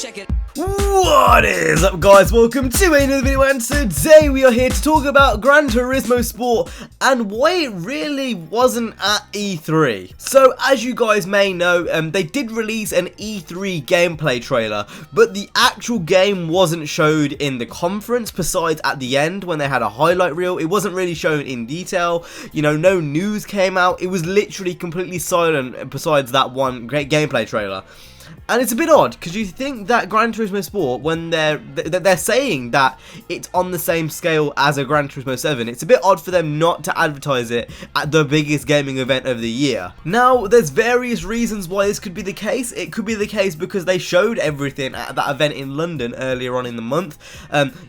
Check it. What is up, guys? Welcome to another video, and today we are here to talk about Gran Turismo Sport and why it really wasn't at E3. So, as you guys may know, they did release an E3 gameplay trailer, but the actual game wasn't showed in the conference, besides at the end when they had a highlight reel. It wasn't really shown in detail, you know, no news came out. It was literally completely silent besides that one great gameplay trailer. And it's a bit odd, because you think that Gran Turismo Sport, when they're saying that it's on the same scale as a Gran Turismo 7, it's a bit odd for them not to advertise it at the biggest gaming event of the year. Now, there's various reasons why this could be the case. It could be the case because they showed everything at that event in London earlier on in the month.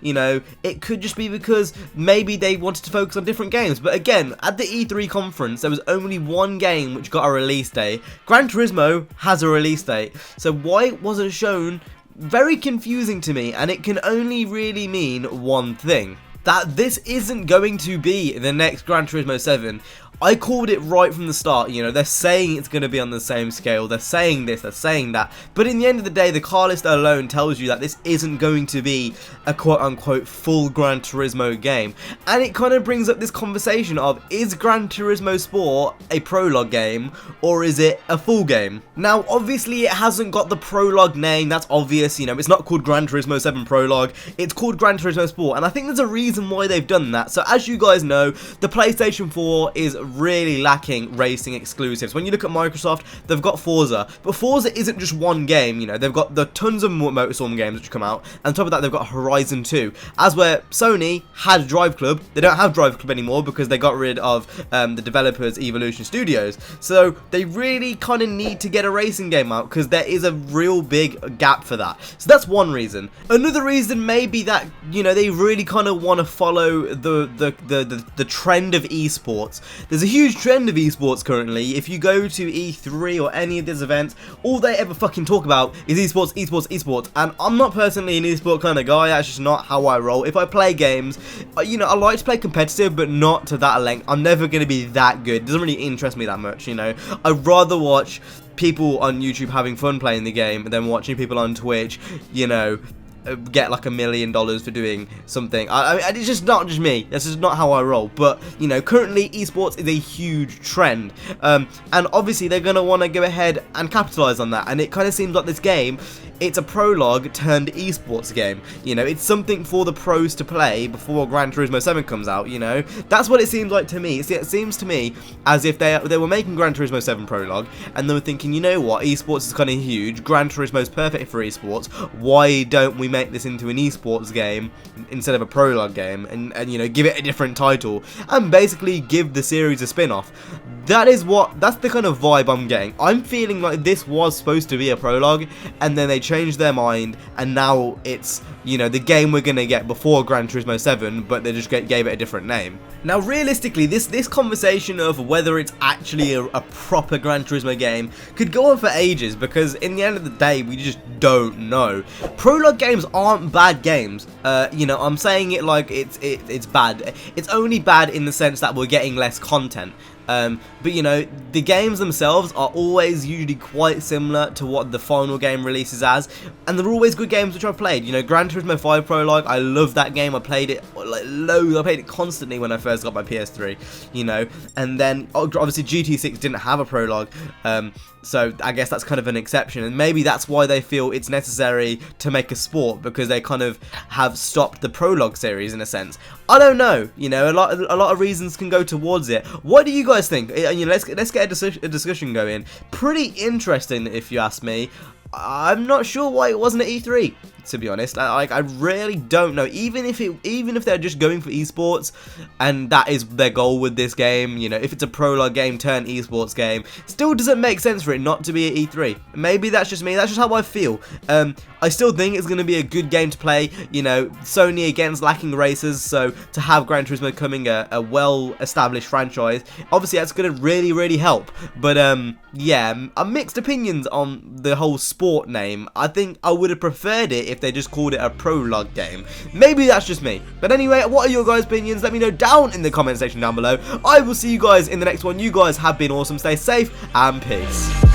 You know, it could just be because maybe they wanted to focus on different games. But again, at the E3 conference, there was only one game which got a release date. Gran Turismo has a release date. So why it wasn't shown, very confusing to me, and it can only really mean one thing: that this isn't going to be the next Gran Turismo 7. I called it right from the start. You know, they're saying it's going to be on the same scale, they're saying this, they're saying that, but in the end of the day, the car list alone tells you that this isn't going to be a quote-unquote full Gran Turismo game. And it kind of brings up this conversation of, is Gran Turismo Sport a prologue game, or is it a full game? Now, obviously, it hasn't got the prologue name, that's obvious. You know, it's not called Gran Turismo 7 Prologue, it's called Gran Turismo Sport, and I think there's a reason why they've done that. So, as you guys know, the PlayStation 4 is really lacking racing exclusives. When you look at Microsoft, they've got Forza, but Forza isn't just one game. You know, they've got the tons of Motorstorm games which come out, and on top of that, they've got Horizon 2. As where Sony had Drive Club, they don't have Drive Club anymore because they got rid of the developers Evolution Studios. So they really kind of need to get a racing game out because there is a real big gap for that. So that's one reason. Another reason may be that, you know, they really kind of want to follow the trend of esports. There's a huge trend of esports currently. If you go to E3 or any of these events, all they ever fucking talk about is esports, esports, esports. And I'm not personally an esport kind of guy. That's just not how I roll. If I play games, you know, I like to play competitive, but not to that length. I'm never going to be that good. It doesn't really interest me that much, you know. I'd rather watch people on YouTube having fun playing the game than watching people on Twitch, you know, get like $1 million for doing something. I mean, it's just not just me. That's just not how I roll. But, you know, currently esports is a huge trend, and obviously they're gonna want to go ahead and capitalize on that. And it kind of seems like this game, it's a prologue turned esports game. You know, it's something for the pros to play before Gran Turismo 7 comes out. You know, that's what it seems like to me. It seems to me as if they were making Gran Turismo 7 prologue, and they were thinking, you know what, esports is kind of huge. Gran Turismo is perfect for esports. Why don't we make this into an esports game instead of a prologue game, and you know, give it a different title and basically give the series a spin-off? That's the kind of vibe I'm getting. I'm feeling like this was supposed to be a prologue, and then they changed their mind, and now it's, you know, the game we're gonna get before Gran Turismo 7, but they just gave it a different name. Now, realistically, this conversation of whether it's actually a proper Gran Turismo game could go on for ages, because in the end of the day, we just don't know. Prologue games aren't bad games. You know, I'm saying it like it's bad. It's only bad in the sense that we're getting less content. But you know, the games themselves are always usually quite similar to what the final game releases as, and they're always good games which I've played. You know, Gran Turismo 5 Prologue, I love that game. I played it like loads. I played it constantly when I first got my PS3, you know, and then obviously GT6 didn't have a prologue, so I guess that's kind of an exception, and maybe that's why they feel it's necessary to make a sport, because they kind of have stopped the prologue series in a sense. I don't know, you know, a lot of reasons can go towards it. What do you guys think? You know, let's get a discussion going. Pretty interesting, if you ask me. I'm not sure why it wasn't at E3, to be honest. I really don't know. Even if they're just going for esports and that is their goal with this game, you know, if it's a prologue game turned esports game, still doesn't make sense for it not to be at E3. Maybe that's just me. That's just how I feel. I still think it's going to be a good game to play. You know, Sony against lacking races, so to have Gran Turismo coming a well-established franchise, obviously that's going to really help. But yeah, mixed opinions on the whole sport name. I think I would have preferred it if they just called it a prologue game. Maybe that's just me. But anyway, what are your guys' opinions? Let me know down in the comment section down below. I will see you guys in the next one. You guys have been awesome. Stay safe and peace.